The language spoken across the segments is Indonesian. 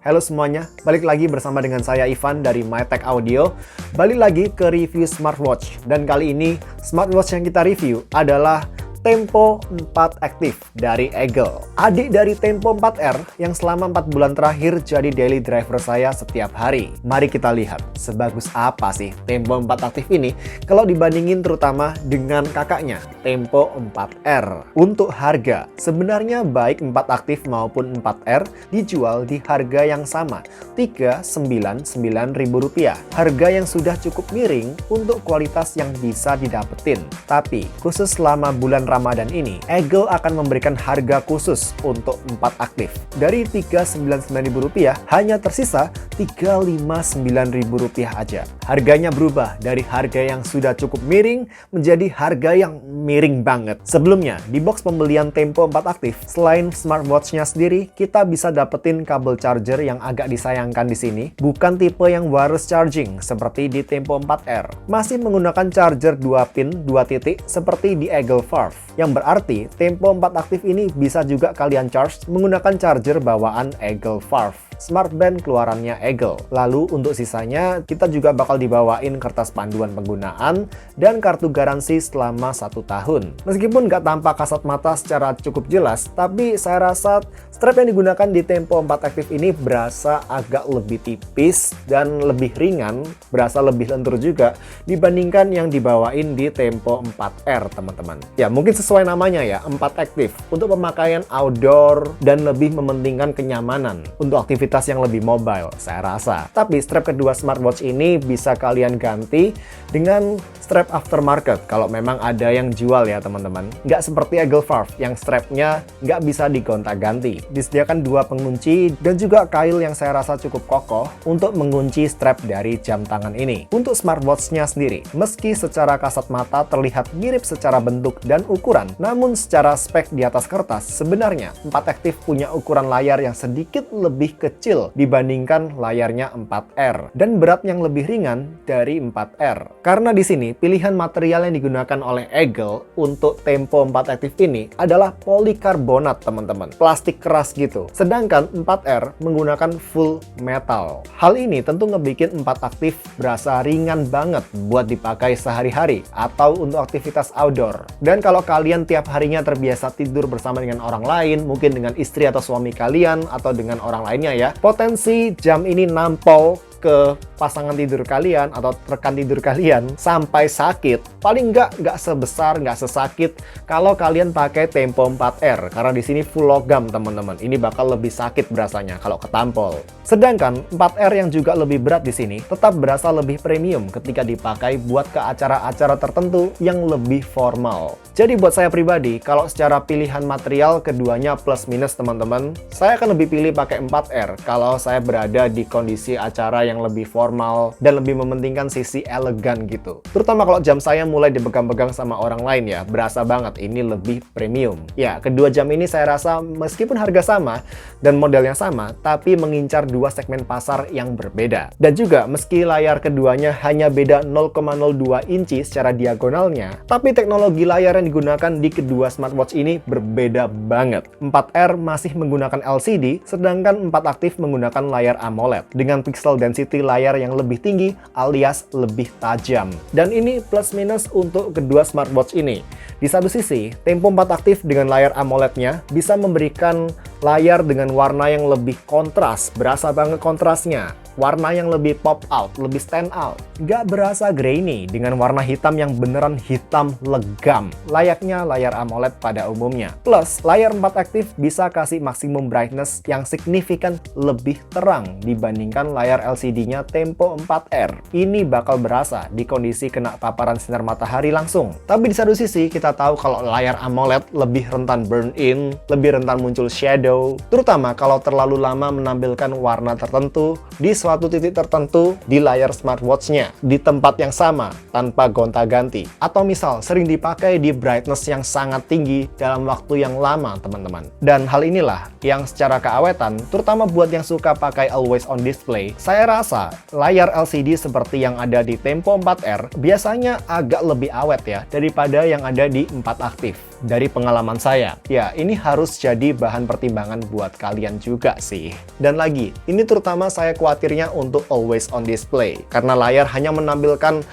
Halo semuanya, balik lagi bersama dengan saya Ivan dari MyTech Audio. Balik lagi ke review smartwatch. Dan kali ini smartwatch yang kita review adalah Tempo 4 Active dari Eagle. Adik dari Tempo 4R yang selama 4 bulan terakhir jadi daily driver saya setiap hari. Mari kita lihat sebagus apa sih Tempo 4 Active ini kalau dibandingin terutama dengan kakaknya Tempo 4R. Untuk harga, sebenarnya baik 4 Active maupun 4R dijual di harga yang sama, Rp399.000. Harga yang sudah cukup miring untuk kualitas yang bisa didapetin. Tapi khusus selama bulan Ramadan ini, Eagle akan memberikan harga khusus untuk 4 Active. Dari Rp399.000 hanya tersisa Rp359.000 aja. Harganya berubah dari harga yang sudah cukup miring menjadi harga yang miring banget. Sebelumnya, di box pembelian Tempo 4 Active, selain smartwatch-nya sendiri, kita bisa dapetin kabel charger yang agak disayangkan di sini. Bukan tipe yang wireless charging seperti di Tempo 4R. Masih menggunakan charger 2 pin 2 titik seperti di Eagle Farf. Yang berarti Tempo 4 Active ini bisa juga kalian charge menggunakan charger bawaan Eagle Farf, smart band keluarannya Eagle. Lalu untuk sisanya kita juga bakal dibawain kertas panduan penggunaan dan kartu garansi selama 1 tahun. Meskipun nggak tampak kasat mata secara cukup jelas, tapi saya rasa strap yang digunakan di Tempo 4 Active ini berasa agak lebih tipis dan lebih ringan, berasa lebih lentur juga dibandingkan yang dibawain di Tempo 4R, teman-teman. Ya, mungkin sesuai namanya ya, 4 Active untuk pemakaian outdoor dan lebih mementingkan kenyamanan untuk aktivitas yang lebih mobile, saya rasa. Tapi strap kedua smartwatch ini bisa kalian ganti dengan strap aftermarket kalau memang ada yang jual ya, teman-teman. Nggak seperti Eagle Farf yang strapnya nggak bisa digonta-ganti. Disediakan 2 pengunci dan juga kail yang saya rasa cukup kokoh untuk mengunci strap dari jam tangan ini. Untuk smartwatch-nya sendiri, meski secara kasat mata terlihat mirip secara bentuk dan ukuran, namun secara spek di atas kertas, sebenarnya 4 Active punya ukuran layar yang sedikit lebih kecil dibandingkan layarnya 4R dan berat yang lebih ringan dari 4R. Karena di sini pilihan material yang digunakan oleh Eagle untuk Tempo 4 Active ini adalah polikarbonat, teman-teman. Plastik keras gitu. Sedangkan 4R menggunakan full metal. Hal ini tentu ngebikin 4 Active berasa ringan banget buat dipakai sehari-hari atau untuk aktivitas outdoor. Dan kalau kalian tiap harinya terbiasa tidur bersama dengan orang lain, mungkin dengan istri atau suami kalian atau dengan orang lainnya ya, potensi jam ini nampol ke pasangan tidur kalian atau rekan tidur kalian sampai sakit. Paling nggak sesakit kalau kalian pakai Tempo 4R karena di sini full logam, teman-teman. Ini bakal lebih sakit berasanya kalau ketampol. Sedangkan 4R yang juga lebih berat di sini tetap berasa lebih premium ketika dipakai buat ke acara-acara tertentu yang lebih formal. Jadi buat saya pribadi, kalau secara pilihan material keduanya plus minus, teman-teman, saya akan lebih pilih pakai 4R kalau saya berada di kondisi acara yang lebih formal dan lebih mementingkan sisi elegan gitu. Terutama kalau jam saya mulai dipegang-pegang sama orang lain ya, berasa banget ini lebih premium. Ya, kedua jam ini saya rasa meskipun harga sama dan modelnya sama, tapi mengincar 2 segmen pasar yang berbeda. Dan juga meski layar keduanya hanya beda 0,02 inci secara diagonalnya, tapi teknologi layar yang digunakan di kedua smartwatch ini berbeda banget. 4R masih menggunakan LCD, sedangkan 4 Active menggunakan layar AMOLED dengan pixel density layar yang lebih tinggi alias lebih tajam. Dan ini plus minus untuk kedua smartwatch ini. Di satu sisi, Tempo 4 Active dengan layar AMOLED-nya bisa memberikan layar dengan warna yang lebih kontras, berasa banget kontrasnya. Warna yang lebih pop out, lebih stand out. Nggak berasa grainy dengan warna hitam yang beneran hitam legam, layaknya layar AMOLED pada umumnya. Plus, layar 4 Active bisa kasih maksimum brightness yang signifikan lebih terang dibandingkan layar LCD-nya Tempo 4R. Ini bakal berasa di kondisi kena paparan sinar matahari langsung. Tapi di satu sisi, kita tahu kalau layar AMOLED lebih rentan burn in, lebih rentan muncul shadow, terutama kalau terlalu lama menampilkan warna tertentu di suatu titik tertentu di layar smartwatch-nya, di tempat yang sama, tanpa gonta-ganti. Atau misal, sering dipakai di brightness yang sangat tinggi dalam waktu yang lama, teman-teman. Dan hal inilah yang secara keawetan, terutama buat yang suka pakai always on display, saya rasa layar LCD seperti yang ada di Tempo 4R biasanya agak lebih awet ya, daripada yang ada di 4 Active. dari pengalaman saya. Ya, ini harus jadi bahan pertimbangan buat kalian juga sih. Dan lagi, ini terutama saya khawatirnya untuk always on display, karena layar hanya menampilkan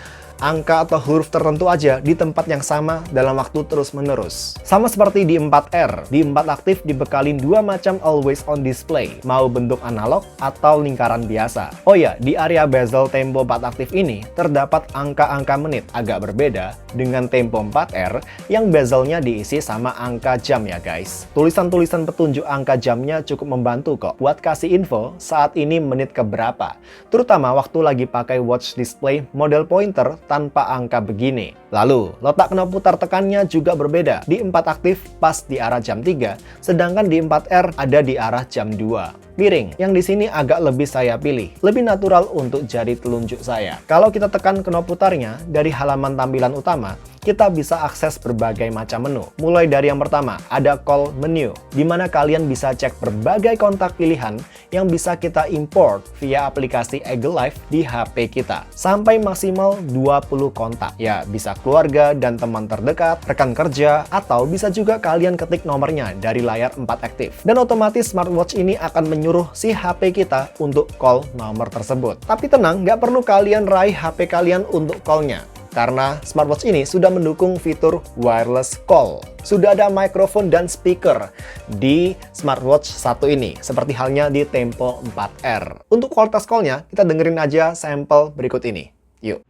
angka atau huruf tertentu aja di tempat yang sama dalam waktu terus-menerus. Sama seperti di 4R, di 4 aktif dibekalin dua macam always on display, mau bentuk analog atau lingkaran biasa. Oh ya, di area bezel tempo 4 aktif ini terdapat angka-angka menit, agak berbeda dengan tempo 4R yang bezelnya diisi sama angka jam ya guys. Tulisan-tulisan petunjuk angka jamnya cukup membantu kok buat kasih info saat ini menit keberapa, terutama waktu lagi pakai watch display model pointer tanpa angka begini. Lalu, letak knop putar tekannya juga berbeda. Di 4 aktif pas di arah jam 3, sedangkan di 4R ada di arah jam 2. Miring, yang di sini agak lebih saya pilih, lebih natural untuk jari telunjuk saya. Kalau kita tekan knop putarnya dari halaman tampilan utama, kita bisa akses berbagai macam menu. Mulai dari yang pertama, ada call menu, di mana kalian bisa cek berbagai kontak pilihan yang bisa kita import via aplikasi Eagle Live di HP kita. Sampai maksimal 20 kontak. Ya, bisa keluarga dan teman terdekat, rekan kerja, atau bisa juga kalian ketik nomornya dari layar 4 aktif. Dan otomatis smartwatch ini akan menyuruh si HP kita untuk call nomor tersebut. Tapi tenang, nggak perlu kalian raih HP kalian untuk call-nya, karena smartwatch ini sudah mendukung fitur wireless call. Sudah ada mikrofon dan speaker di smartwatch satu ini, seperti halnya di Tempo 4R. Untuk kualitas call-nya, kita dengerin aja sampel berikut ini. Yuk.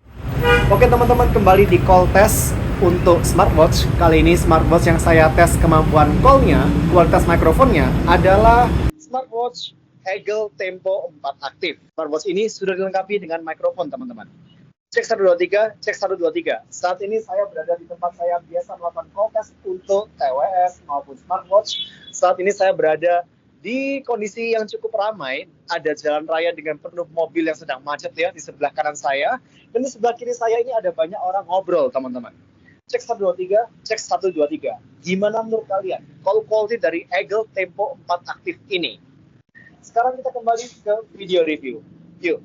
Oke teman-teman, kembali di call test untuk smartwatch. Kali ini smartwatch yang saya tes kemampuan call-nya, kualitas mikrofonnya adalah smartwatch Eagle Tempo 4 aktif. Smartwatch ini sudah dilengkapi dengan mikrofon teman-teman. Cek 123, cek 123. Saat ini saya berada di tempat saya biasa melakukan call test untuk TWS maupun smartwatch. Saat ini saya berada di kondisi yang cukup ramai. Ada jalan raya dengan penuh mobil yang sedang macet ya di sebelah kanan saya. Dan di sebelah kiri saya ini ada banyak orang ngobrol teman-teman. Cek 123, cek 123. Gimana menurut kalian call quality dari Eagle Tempo 4 aktif ini? Sekarang kita kembali ke video review. Yuk.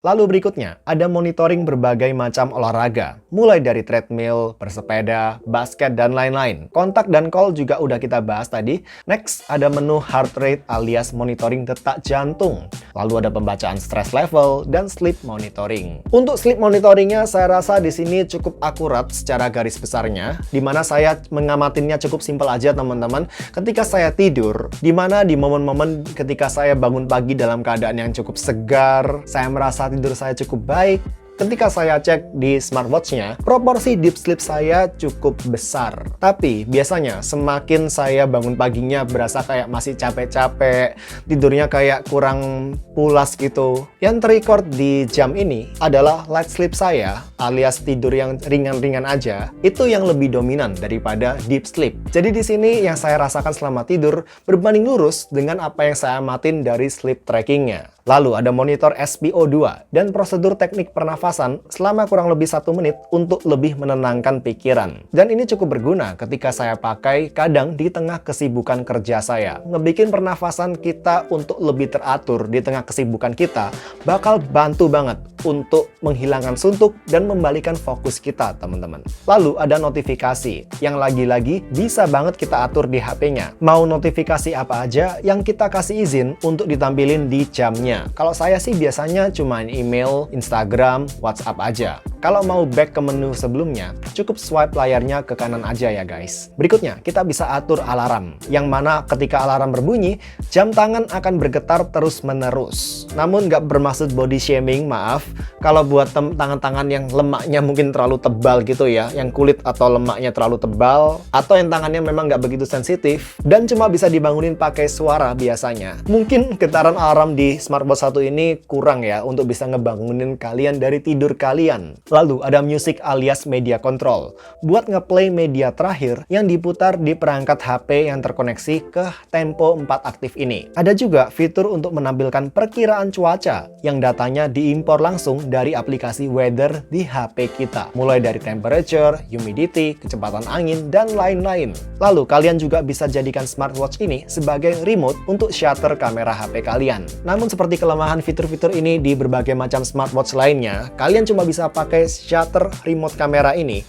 Lalu berikutnya, ada monitoring berbagai macam olahraga, mulai dari treadmill, bersepeda, basket, dan lain-lain. Kontak dan call juga udah kita bahas tadi. Next, ada menu heart rate alias monitoring detak jantung. Lalu ada pembacaan stress level dan sleep monitoring. Untuk sleep monitoringnya, saya rasa di sini cukup akurat secara garis besarnya, di mana saya mengamatinya cukup simpel aja teman-teman. Ketika saya tidur, di mana di momen-momen ketika saya bangun pagi dalam keadaan yang cukup segar, saya merasa tidur saya cukup baik. Ketika saya cek di smartwatch-nya, proporsi deep sleep saya cukup besar. Tapi biasanya semakin saya bangun paginya berasa kayak masih capek-capek, tidurnya kayak kurang pulas gitu. Yang terrecord di jam ini adalah light sleep saya, alias tidur yang ringan-ringan aja, itu yang lebih dominan daripada deep sleep. Jadi di sini yang saya rasakan selama tidur berbanding lurus dengan apa yang saya amatin dari sleep tracking-nya. Lalu ada monitor SpO2 dan prosedur teknik pernafasan selama kurang lebih 1 menit untuk lebih menenangkan pikiran. Dan ini cukup berguna ketika saya pakai kadang di tengah kesibukan kerja saya. Ngebikin pernafasan kita untuk lebih teratur di tengah kesibukan kita bakal bantu banget untuk menghilangkan suntuk dan membalikan fokus kita teman-teman. Lalu ada notifikasi yang lagi-lagi bisa banget kita atur di HP-nya. Mau notifikasi apa aja yang kita kasih izin untuk ditampilin di jamnya. Kalau saya sih biasanya cuma email, Instagram, WhatsApp aja. Kalau mau back ke menu sebelumnya, cukup swipe layarnya ke kanan aja ya guys. Berikutnya, kita bisa atur alarm, yang mana ketika alarm berbunyi, jam tangan akan bergetar terus-menerus. Namun nggak bermaksud body shaming, maaf. Kalau buat tangan-tangan yang lemaknya mungkin terlalu tebal gitu ya, yang kulit atau lemaknya terlalu tebal, atau yang tangannya memang nggak begitu sensitif, dan cuma bisa dibangunin pakai suara biasanya. Mungkin getaran alarm di smartwatch satu ini kurang ya, untuk bisa ngebangunin kalian dari tidur kalian. Lalu ada music alias media control, buat ngeplay media terakhir yang diputar di perangkat HP yang terkoneksi ke Tempo 4 aktif ini. Ada juga fitur untuk menampilkan perkiraan cuaca, yang datanya diimpor langsung dari aplikasi weather di HP kita. Mulai dari temperature, humidity, kecepatan angin, dan lain-lain. Lalu kalian juga bisa jadikan smartwatch ini sebagai remote untuk shutter kamera HP kalian. Namun seperti kelemahan fitur-fitur ini di berbagai macam smartwatch lainnya, kalian cuma bisa pakai shutter remote kamera ini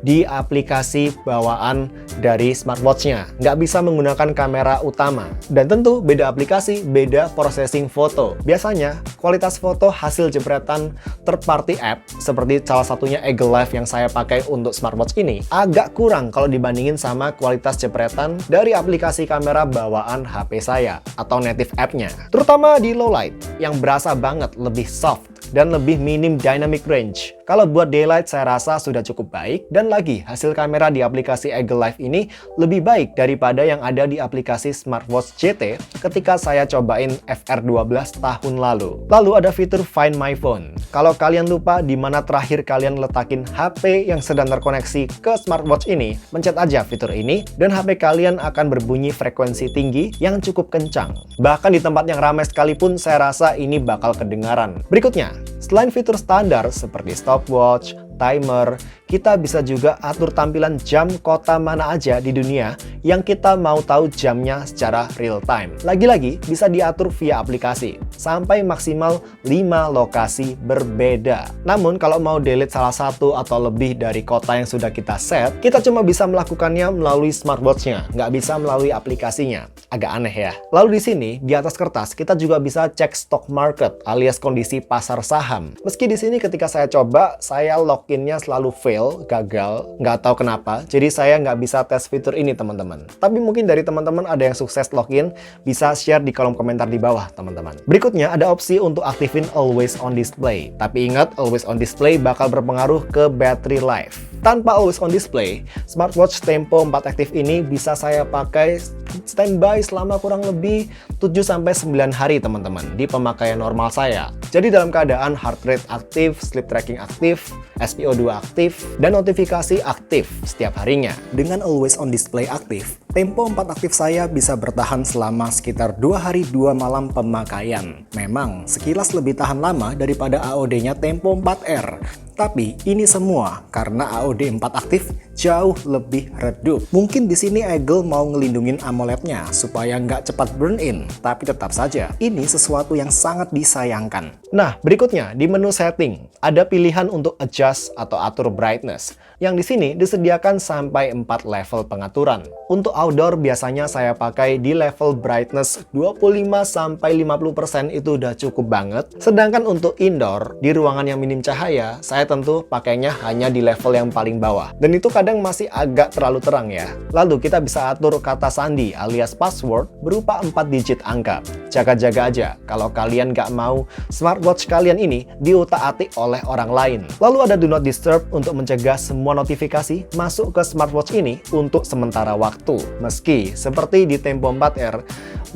di aplikasi bawaan dari smartwatch-nya. Nggak bisa menggunakan kamera utama. Dan tentu beda aplikasi, beda processing foto. Biasanya, kualitas foto hasil jepretan third-party app, seperti salah satunya Eagle Life yang saya pakai untuk smartwatch ini, agak kurang kalau dibandingin sama kualitas jepretan dari aplikasi kamera bawaan HP saya, atau native app-nya. Terutama di low light, yang berasa banget lebih soft dan lebih minim dynamic range. Kalau buat daylight saya rasa sudah cukup baik, dan lagi hasil kamera di aplikasi Eagle Life ini lebih baik daripada yang ada di aplikasi smartwatch GT ketika saya cobain FR12 tahun lalu. Lalu ada fitur Find My Phone. Kalau kalian lupa di mana terakhir kalian letakin HP yang sedang terkoneksi ke smartwatch ini, pencet aja fitur ini dan HP kalian akan berbunyi frekuensi tinggi yang cukup kencang. Bahkan di tempat yang ramai sekalipun saya rasa ini bakal kedengaran. Berikutnya, selain fitur standar seperti stopwatch, timer, kita bisa juga atur tampilan jam kota mana aja di dunia yang kita mau tahu jamnya secara real time. Lagi-lagi bisa diatur via aplikasi, sampai maksimal 5 lokasi berbeda. Namun kalau mau delete salah satu atau lebih dari kota yang sudah kita set, kita cuma bisa melakukannya melalui smartwatch-nya, nggak bisa melalui aplikasinya. Agak aneh ya. Lalu di sini, di atas kertas, kita juga bisa cek stock market alias kondisi pasar saham. Meski di sini ketika saya coba, saya loginnya selalu fail, gagal, nggak tahu kenapa. Jadi saya nggak bisa tes fitur ini teman-teman. Tapi mungkin dari teman-teman ada yang sukses login, bisa share di kolom komentar di bawah teman-teman. Berikutnya ada opsi untuk aktifin always on display. Tapi ingat, always on display bakal berpengaruh ke battery life. Tanpa always on display, smartwatch Tempo 4 Active ini bisa saya pakai standby selama kurang lebih 7-9 hari teman-teman di pemakaian normal saya. Jadi dalam keadaan heart rate aktif, sleep tracking aktif, SpO2 aktif, dan notifikasi aktif setiap harinya. Dengan always on display aktif, Tempo 4 Active saya bisa bertahan selama sekitar 2 hari 2 malam pemakaian. Memang sekilas lebih tahan lama daripada AOD-nya Tempo 4R. Tapi ini semua karena AOD 4 Active jauh lebih redup. Mungkin di sini Eagle mau ngelindungin AMOLED-nya supaya nggak cepat burn in, tapi tetap saja ini sesuatu yang sangat disayangkan. Nah, berikutnya di menu setting ada pilihan untuk adjust atau atur brightness, yang di sini disediakan sampai 4 level pengaturan. Untuk outdoor biasanya saya pakai di level brightness 25-50% itu udah cukup banget. Sedangkan untuk indoor di ruangan yang minim cahaya, saya tentu pakainya hanya di level yang paling bawah. Dan itu kadang masih agak terlalu terang ya. Lalu kita bisa atur kata sandi alias password berupa 4 digit angka. Jaga-jaga aja kalau kalian nggak mau smartwatch kalian ini diutak-atik oleh orang lain. Lalu ada do not disturb untuk mencegah semua notifikasi masuk ke smartwatch ini untuk sementara waktu. Meski seperti di Tempo 4R,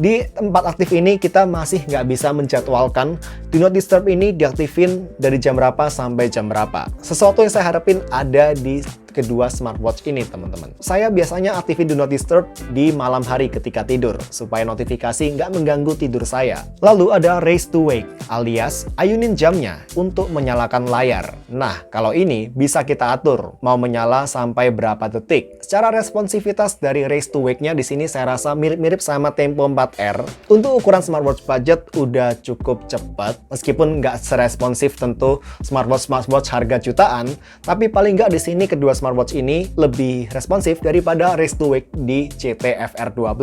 di 4 Active ini kita masih nggak bisa menjadwalkan do not disturb ini diaktifin dari jam berapa sampai jam berapa. Sesuatu yang saya harapin ada di kedua smartwatch ini teman-teman. Saya biasanya aktifin do not disturb di malam hari ketika tidur supaya notifikasi nggak mengganggu tidur saya. Lalu ada raise to wake alias ayunin jamnya untuk menyalakan layar. Nah, kalau ini bisa kita atur mau menyala sampai berapa detik. Secara responsivitas dari raise to wake-nya di sini saya rasa mirip-mirip sama Tempo 4R. Untuk ukuran smartwatch budget udah cukup cepat, meskipun nggak seresponsif tentu smartwatch harga jutaan, tapi paling nggak di sini kedua smartwatch ini lebih responsif daripada raise to wake di GT FR12.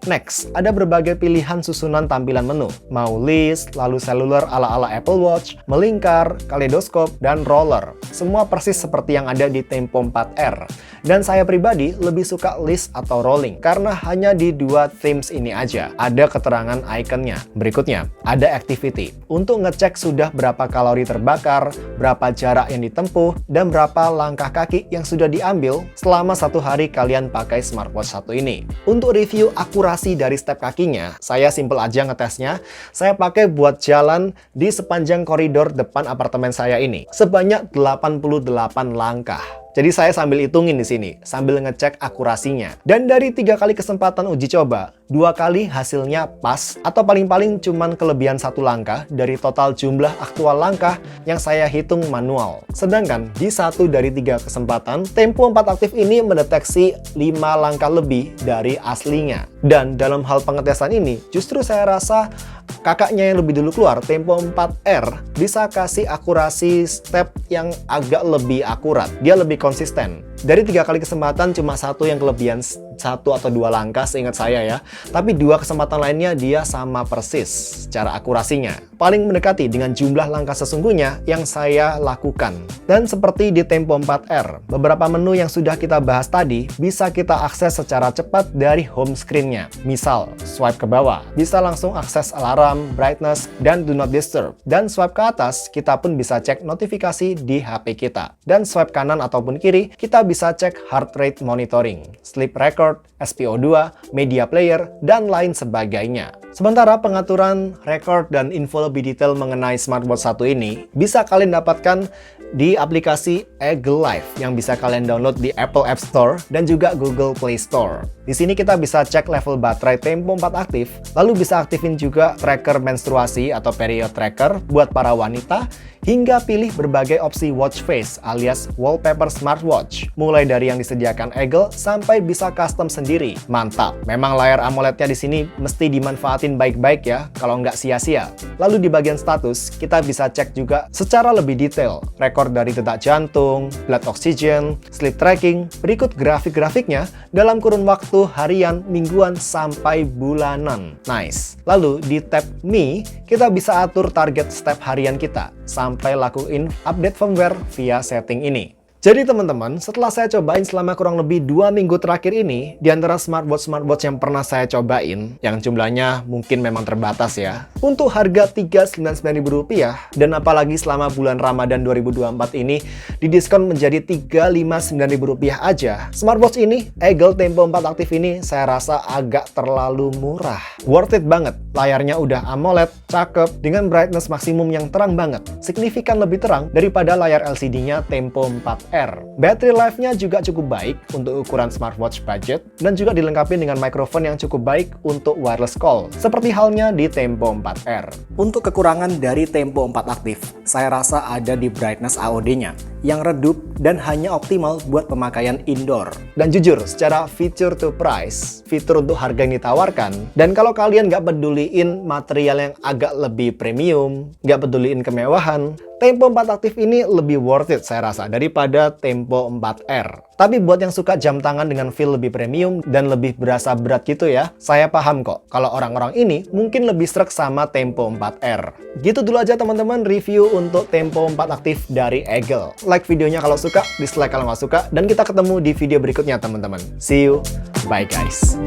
Next, ada berbagai pilihan susunan tampilan menu. Mau list, lalu cellular ala-ala Apple Watch, melingkar, kaleidoskop, dan roller. Semua persis seperti yang ada di Tempo 4R. Dan saya pribadi lebih suka list atau rolling, karena hanya di 2 themes ini aja ada keterangan ikonnya. Berikutnya, ada activity. Untuk ngecek sudah berapa kalori terbakar, berapa jarak yang ditempuh, dan berapa langkah kaki yang sudah diambil selama 1 hari kalian pakai smartwatch satu ini. Untuk review akurasi dari step kakinya, saya simple aja ngetesnya. Saya pakai buat jalan di sepanjang koridor depan apartemen saya ini, sebanyak 88 langkah. Jadi saya sambil hitungin di sini, sambil ngecek akurasinya. Dan dari 3 kali kesempatan uji coba, 2 kali hasilnya pas, atau paling-paling cuman kelebihan 1 langkah dari total jumlah aktual langkah yang saya hitung manual. Sedangkan di 1 dari 3 kesempatan, Tempo 4 Active ini mendeteksi 5 langkah lebih dari aslinya. Dan dalam hal pengetesan ini, justru saya rasa kakaknya yang lebih dulu keluar, Tempo 4R, bisa kasih akurasi step yang agak lebih akurat. Dia lebih konsisten. Dari 3 kali kesempatan cuma satu yang kelebihan 1 atau 2 langkah seingat saya ya. Tapi 2 kesempatan lainnya dia sama persis secara akurasinya. Paling mendekati dengan jumlah langkah sesungguhnya yang saya lakukan. Dan seperti di Tempo 4R, beberapa menu yang sudah kita bahas tadi bisa kita akses secara cepat dari home screen-nya. Misal, swipe ke bawah, bisa langsung akses alarm, brightness, dan do not disturb. Dan swipe ke atas, kita pun bisa cek notifikasi di HP kita. Dan swipe kanan ataupun kiri, kita bisa cek heart rate monitoring, sleep record, SPO2, media player, dan lain sebagainya. Sementara pengaturan record dan info lebih detail mengenai smartwatch satu ini bisa kalian dapatkan di aplikasi Eagle Life yang bisa kalian download di Apple App Store dan juga Google Play Store. Di sini kita bisa cek level baterai Tempo 4 aktif, lalu bisa aktifin juga tracker menstruasi atau period tracker buat para wanita, hingga pilih berbagai opsi watch face alias wallpaper smartwatch, mulai dari yang disediakan Eagle sampai bisa custom sendiri. Mantap, memang layar AMOLED-nya di sini mesti dimanfaatin baik-baik ya, kalau nggak sia-sia. Lalu di bagian status, kita bisa cek juga secara lebih detail, rekor dari detak jantung, blood oxygen, sleep tracking, berikut grafik-grafiknya dalam kurun waktu harian, mingguan, sampai bulanan. Nice. Lalu di tab Me, kita bisa atur target step harian kita, sampai lakuin update firmware via setting ini. Jadi teman-teman, setelah saya cobain selama kurang lebih 2 minggu terakhir ini, di antara smartwatch yang pernah saya cobain, yang jumlahnya mungkin memang terbatas ya, untuk harga Rp399.000, dan apalagi selama bulan Ramadan 2024 ini, didiskon menjadi Rp359.000 aja, smartwatch ini, Eagle Tempo 4 aktif ini, saya rasa agak terlalu murah. Worth it banget, layarnya udah AMOLED, cakep, dengan brightness maksimum yang terang banget, signifikan lebih terang daripada layar LCD-nya Tempo 4R. Battery life-nya juga cukup baik untuk ukuran smartwatch budget dan juga dilengkapi dengan mikrofon yang cukup baik untuk wireless call, seperti halnya di Tempo 4R. Untuk kekurangan dari Tempo 4 aktif, saya rasa ada di brightness AOD-nya yang redup dan hanya optimal buat pemakaian indoor. Dan jujur, secara feature to price, fitur untuk harga yang ditawarkan, dan kalau kalian nggak peduliin material yang agak lebih premium, nggak peduliin kemewahan, Tempo 4 aktif ini lebih worth it saya rasa daripada Tempo 4R. Tapi buat yang suka jam tangan dengan feel lebih premium dan lebih berasa berat gitu ya, saya paham kok kalau orang-orang ini mungkin lebih srek sama Tempo 4R. Gitu dulu aja teman-teman review untuk Tempo 4 aktif dari Eagle. Like videonya kalau suka, dislike kalau nggak suka, dan kita ketemu di video berikutnya teman-teman. See you, bye guys.